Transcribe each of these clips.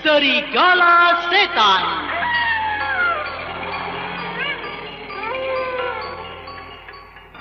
Serigala Setan.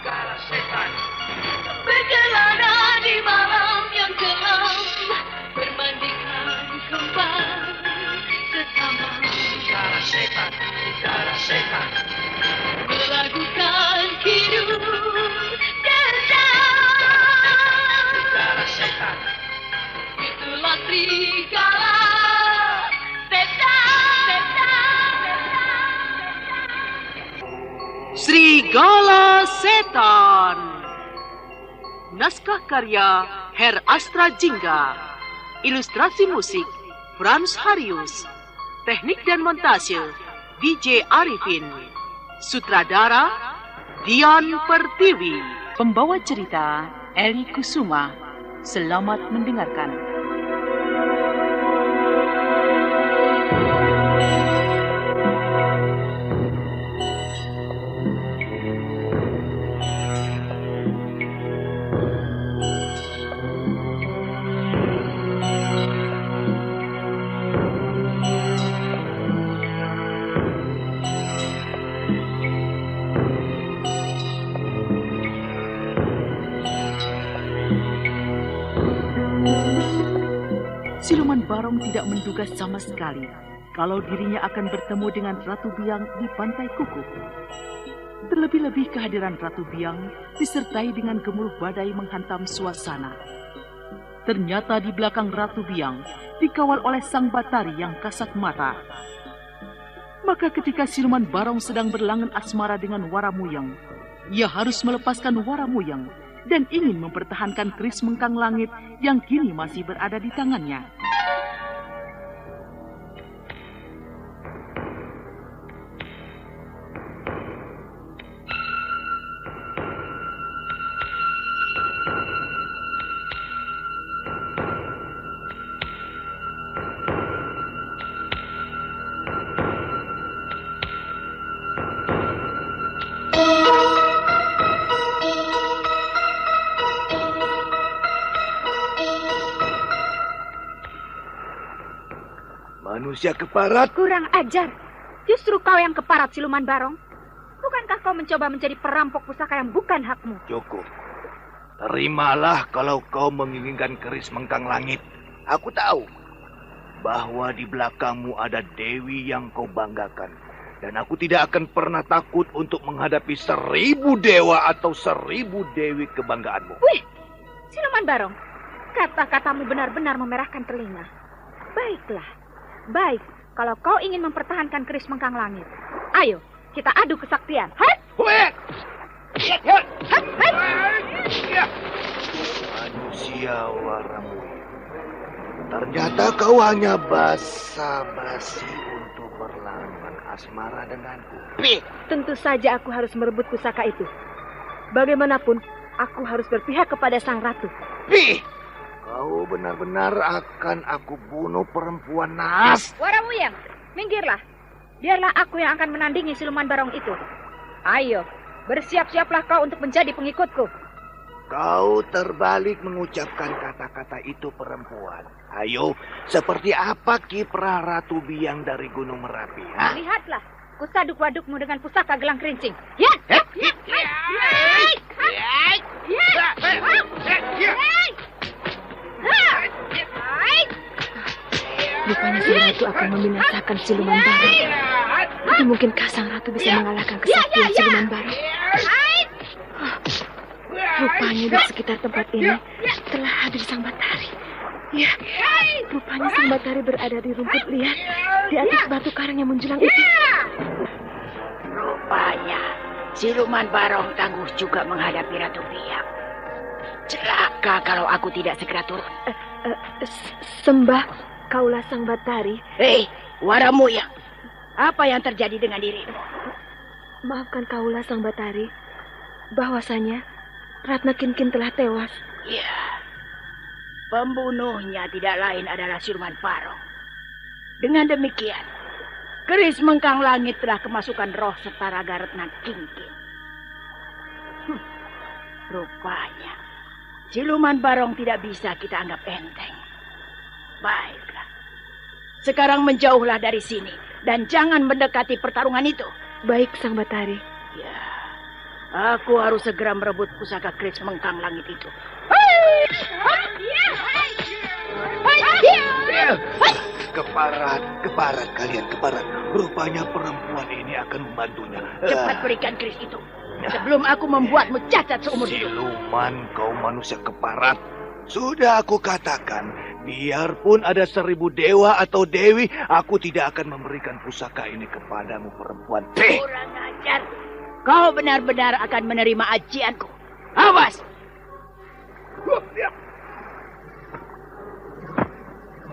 Serigala Setan. Berkelana di malam yang gelap, bermandikan kembang sesama. Serigala Setan. Serigala Setan. Melakukan hidup dendam. Serigala Setan. Itulah serigala setan. Serigala Setan. Naskah karya Her Astra Jingga. Ilustrasi musik Frans Harius. Teknik dan montase DJ Arifin. Sutradara Dian Pertiwi. Pembawa cerita Eli Kusuma. Selamat mendengarkan. Siluman Barong tidak menduga sama sekali kalau dirinya akan bertemu dengan Ratu Biang di Pantai Kukuk. Terlebih-lebih kehadiran Ratu Biang disertai dengan gemuruh badai menghantam suasana. Ternyata di belakang Ratu Biang dikawal oleh sang Batari yang kasat mata. Maka ketika Siluman Barong sedang berlangen asmara dengan Waramuyang, ia harus melepaskan Waramuyang dan ingin mempertahankan keris mengkang langit yang kini masih berada di tangannya. Manusia keparat. Kurang ajar. Justru kau yang keparat, Siluman Barong. Bukankah kau mencoba menjadi perampok pusaka yang bukan hakmu? Cukup. Terimalah kalau kau menginginkan keris mengkang langit. Aku tahu bahwa di belakangmu ada dewi yang kau banggakan. Dan aku tidak akan pernah takut untuk menghadapi 1000 dewa atau 1000 dewi kebanggaanmu. Wih, Siluman Barong, kata-katamu benar-benar memerahkan telinga. Baiklah. Baik, kalau kau ingin mempertahankan keris mengkang langit, ayo kita adu kesaktian. Manusia Waramuyang, ternyata kau hanya basa-basi untuk berlangan asmara denganku. Tentu saja aku harus merebut pusaka itu. Bagaimanapun, aku harus berpihak kepada sang ratu. Kau benar-benar akan aku bunuh, perempuan naas. Waramuyang, minggirlah. Biarlah aku yang akan menandingi Siluman Barong itu. Ayo, bersiap-siaplah kau untuk menjadi pengikutku. Kau terbalik mengucapkan kata-kata itu, perempuan. Ayo, seperti apa kiprah Ratu Biang dari Gunung Merapi? Ha? Lihatlah, kusaduk wadukmu dengan pusaka gelang kerincing. Rupanya si ratu akan membinasakan Siluman Barong. Tapi mungkinkah sang ratu bisa mengalahkan kesaktian Siluman Barong? Rupanya di sekitar tempat ini telah hadir sang Batari. Ya, rupanya sang Batari berada di rumput liar di atas batu karang yang menjulang itu. Rupanya Siluman Barong tangguh juga menghadapi Ratu Biang. Celaka kalau aku tidak segera turun. Sembah, kaulah sang Batari. Hei, Waramuyang, apa yang terjadi dengan dirimu? Maafkan kaulah sang Batari, bahwasanya Ratna Kinkin telah tewas. Ya, pembunuhnya tidak lain adalah Siluman Barong. Dengan demikian, keris mengkang langit telah kemasukan roh serta raga Ratna Kinkin. Rupanya Siluman Barong tidak bisa kita anggap enteng. Baiklah, Sekarang menjauhlah dari sini dan jangan mendekati pertarungan itu. Baik, Sang Batari. Ya, aku harus segera merebut pusaka keris mengkang langit itu. Keparat kalian, keparat. Rupanya perempuan ini akan membantunya. Cepat berikan keris itu sebelum aku membuatmu cacat seumur hidup. Siluman, kau manusia keparat. Sudah aku katakan, biarpun ada 1000 dewa atau dewi, aku tidak akan memberikan pusaka ini kepadamu, perempuan. Kurang ajar. Kau benar-benar akan menerima ajianku. Awas!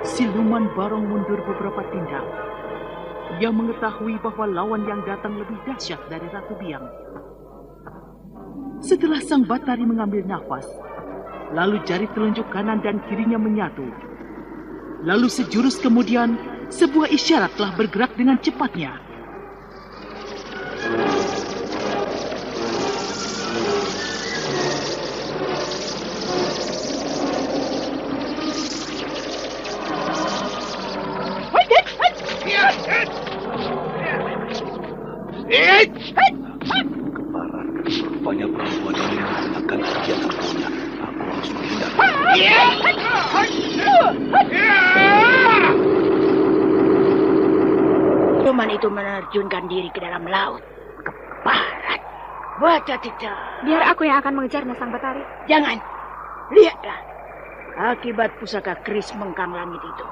Siluman Barong mundur beberapa tindak. Ia mengetahui bahwa lawan yang datang lebih dahsyat dari Ratu Biang. Setelah Sang Batari mengambil nafas, lalu jari telunjuk kanan dan kirinya menyatu. Lalu sejurus kemudian, sebuah isyarat telah bergerak dengan cepatnya. Keparat, rupanya perempuan ini akan saja terpunya. Aku harus menghindar. Siluman itu menerjunkan diri ke dalam laut. Keparat. Baca tidak. Biar aku yang akan mengejarnya, Sang Batari. Jangan. Lihatlah. Akibat pusaka keris mengkang langit itu,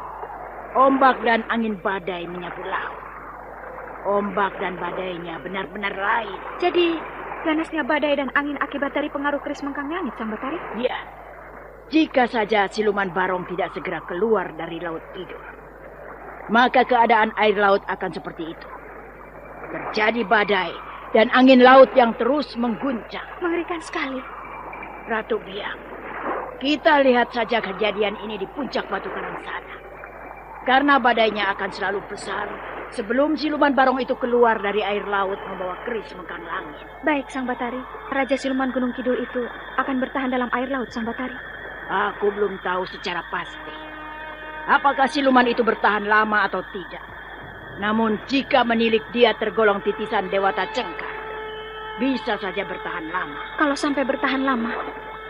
ombak dan angin badai menyapu laut. Ombak dan badainya benar-benar lain. Jadi, ganasnya badai dan angin akibat dari pengaruh keris mengkang langit, Sang Batari? Ya. Jika saja siluman Barong tidak segera keluar dari laut tidur, maka keadaan air laut akan seperti itu. Terjadi badai dan angin laut yang terus mengguncang. Mengerikan sekali. Ratu Biang, kita lihat saja kejadian ini di puncak Batu Karang sana. Karena badainya akan selalu besar sebelum siluman Barong itu keluar dari air laut membawa keris mengkang langit. Baik, Sang Batari. Raja Siluman Gunung Kidul itu akan bertahan dalam air laut, Sang Batari. Aku belum tahu secara pasti apakah siluman itu bertahan lama atau tidak. Namun jika menilik dia tergolong titisan Dewata Cengkar, bisa saja bertahan lama. Kalau sampai bertahan lama,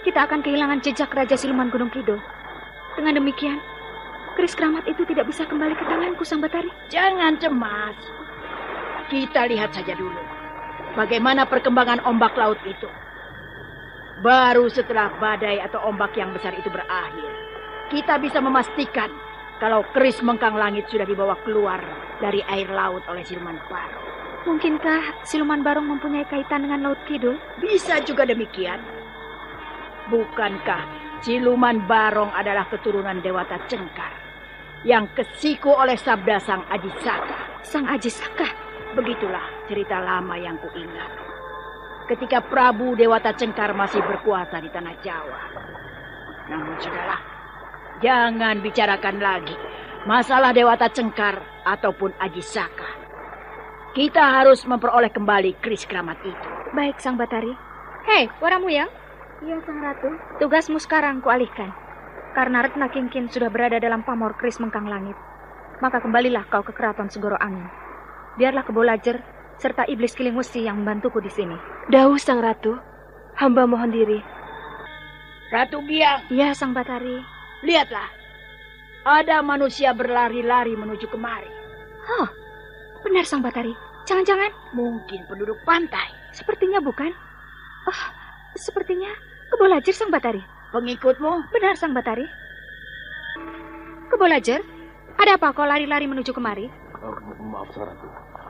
kita akan kehilangan jejak Raja Siluman Gunung Kidul. Dengan demikian, keris keramat itu tidak bisa kembali ke tanganku, Sang Batari. Jangan cemas. Kita lihat saja dulu bagaimana perkembangan ombak laut itu. Baru setelah badai atau ombak yang besar itu berakhir, kita bisa memastikan kalau keris mengkang langit sudah dibawa keluar dari air laut oleh siluman Barong. Mungkinkah siluman Barong mempunyai kaitan dengan Laut Kidul? Bisa juga demikian. Bukankah siluman Barong adalah keturunan Dewata Cengkar yang kesiku oleh sabda Sang Ajisaka? Sang Ajisaka? Begitulah cerita lama yang kuingat. Ketika Prabu Dewata Cengkar masih berkuasa di tanah Jawa. Namun sudahlah, jangan bicarakan lagi masalah Dewata Cengkar ataupun Ajisaka. Kita harus memperoleh kembali keris keramat itu. Baik, Sang Batari. Hei, Waramuyang. Iya, Sang Ratu. Tugasmu sekarang kualihkan. Karena Retna Kingkin sudah berada dalam pamor keris mengkang langit, maka kembalilah kau ke keraton Segoro Angin. Biarlah Kebolajer serta iblis Kiling Wesi yang membantuku di sini. Dawuh, Sang Ratu. Hamba mohon diri. Ratu Biang. Ya, Sang Batari. Lihatlah. Ada manusia berlari-lari menuju kemari. Hah, benar, Sang Batari. Jangan-jangan mungkin penduduk pantai. Sepertinya bukan. Oh, sepertinya Kebolajer, Sang Batari. Pengikutmu? Benar, Sang Batari. Kebolajer, ada apa kau lari-lari menuju kemari? Maaf, Sang Ratu.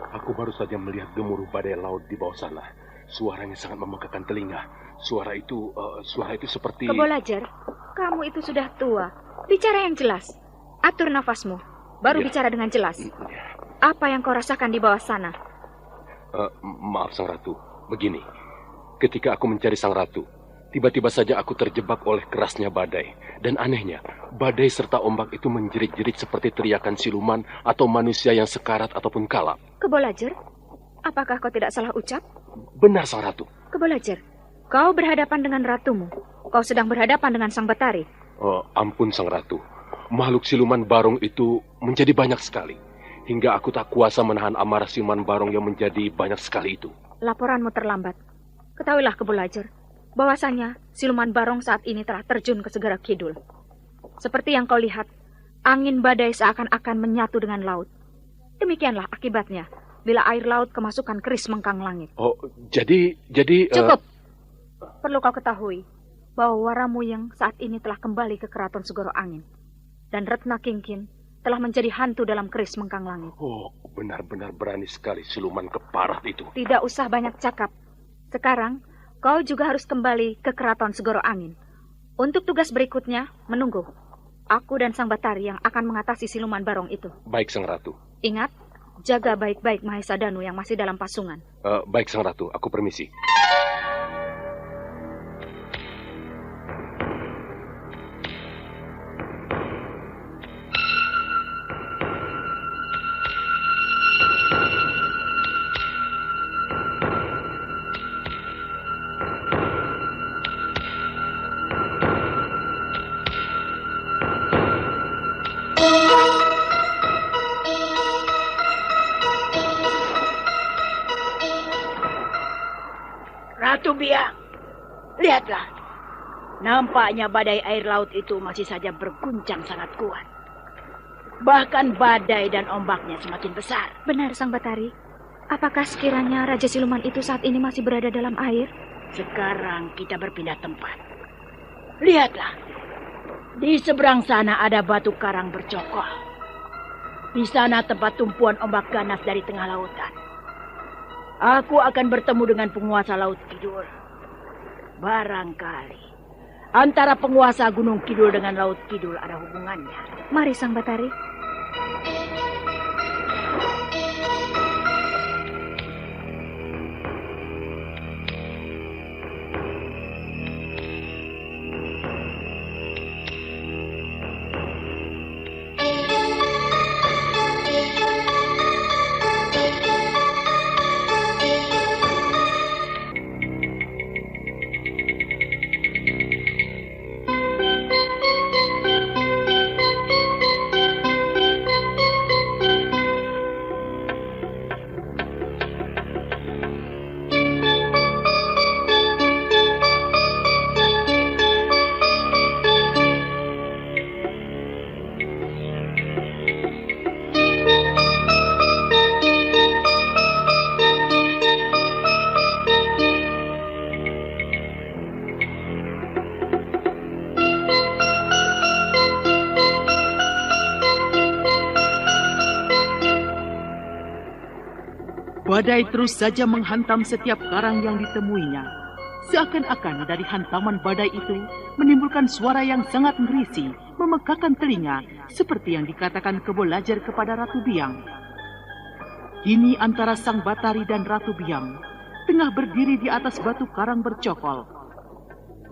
Aku baru saja melihat gemuruh badai laut di bawah sana. Suaranya sangat memekakan telinga. Suara itu seperti... Kebolajer, kamu itu sudah tua. Bicara yang jelas. Atur nafasmu. Baru bicara dengan jelas. Apa yang kau rasakan di bawah sana? Maaf, Sang Ratu. Begini. Ketika aku mencari Sang Ratu, tiba-tiba saja aku terjebak oleh kerasnya badai. Dan anehnya, badai serta ombak itu menjerit-jerit seperti teriakan siluman atau manusia yang sekarat ataupun kalap. Kebolajer, apakah kau tidak salah ucap? Benar, Sang Ratu. Kebolajer, kau berhadapan dengan ratumu. Kau sedang berhadapan dengan Sang Batari. Ampun, Sang Ratu. makhluk siluman barong itu menjadi banyak sekali. Hingga aku tak kuasa menahan amarah siluman barong yang menjadi banyak sekali itu. Laporanmu terlambat. Ketahuilah Kebulajar, bahwasanya siluman barong saat ini telah terjun ke Segara Kidul. Seperti yang kau lihat, angin badai seakan-akan menyatu dengan laut. Demikianlah akibatnya bila air laut kemasukan keris Mengkang Langit. Oh, jadi... Cukup. Perlu kau ketahui bahwa Waramuyang saat ini telah kembali ke Keraton Segoro Angin. Dan Retna Kingkin telah menjadi hantu dalam keris Mengkang Langit. Oh, benar-benar berani sekali siluman keparat itu. Tidak usah banyak cakap. Sekarang, kau juga harus kembali ke Keraton Segoro Angin. Untuk tugas berikutnya, menunggu. Aku dan Sang Batari yang akan mengatasi siluman barong itu. Baik, Sang Ratu. Ingat, jaga baik-baik Mahesa Danu yang masih dalam pasungan. Baik, Sang Ratu. Aku permisi. Ratu Biang, lihatlah. Nampaknya badai air laut itu masih saja berguncang sangat kuat. Bahkan badai dan ombaknya semakin besar. Benar, Sang Batari. Apakah sekiranya Raja Siluman itu saat ini masih berada dalam air? Sekarang kita berpindah tempat. Lihatlah. Di seberang sana ada batu karang bercokol. Di sana tempat tumpuan ombak ganas dari tengah lautan. Aku akan bertemu dengan penguasa Laut Kidul. Barangkali antara penguasa Gunung Kidul dengan Laut Kidul ada hubungannya. Mari, Sang Batari. Badai terus saja menghantam setiap karang yang ditemuinya. Seakan-akan dari hantaman badai itu menimbulkan suara yang sangat merisi, memekakan telinga, seperti yang dikatakan Kebulajar kepada Ratu Biang. Kini antara Sang Batari dan Ratu Biang tengah berdiri di atas batu karang bercokol.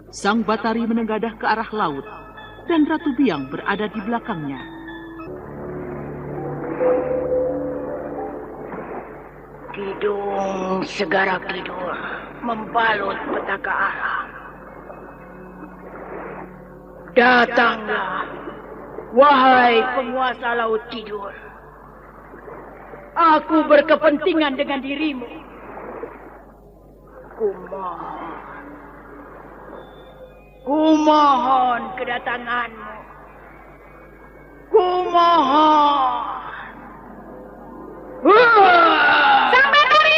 Sang Batari menengadah ke arah laut, dan Ratu Biang berada di belakangnya. Kidung Segara Kidul membalut petaka alam. Datanglah, wahai penguasa Laut Kidul. Aku berkepentingan dengan dirimu. Kumohon kedatanganmu. Kumohon. Sang Batari!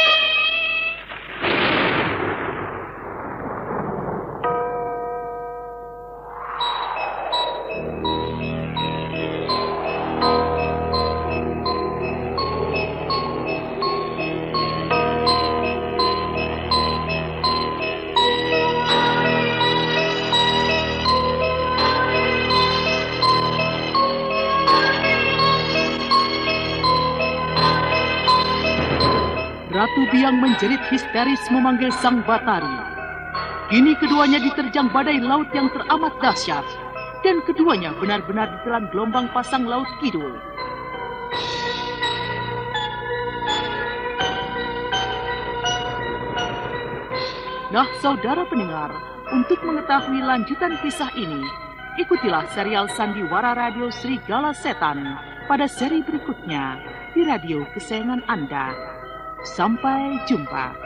Ratu Biang menjerit histeris memanggil Sang Batari. Kini keduanya diterjang badai laut yang teramat dahsyat, dan keduanya benar-benar ditelan gelombang pasang Laut Kidul. Nah, saudara pendengar, untuk mengetahui lanjutan kisah ini, Ikutilah serial Sandiwara Radio Serigala Setan pada seri berikutnya di radio kesayangan Anda. Sampai jumpa.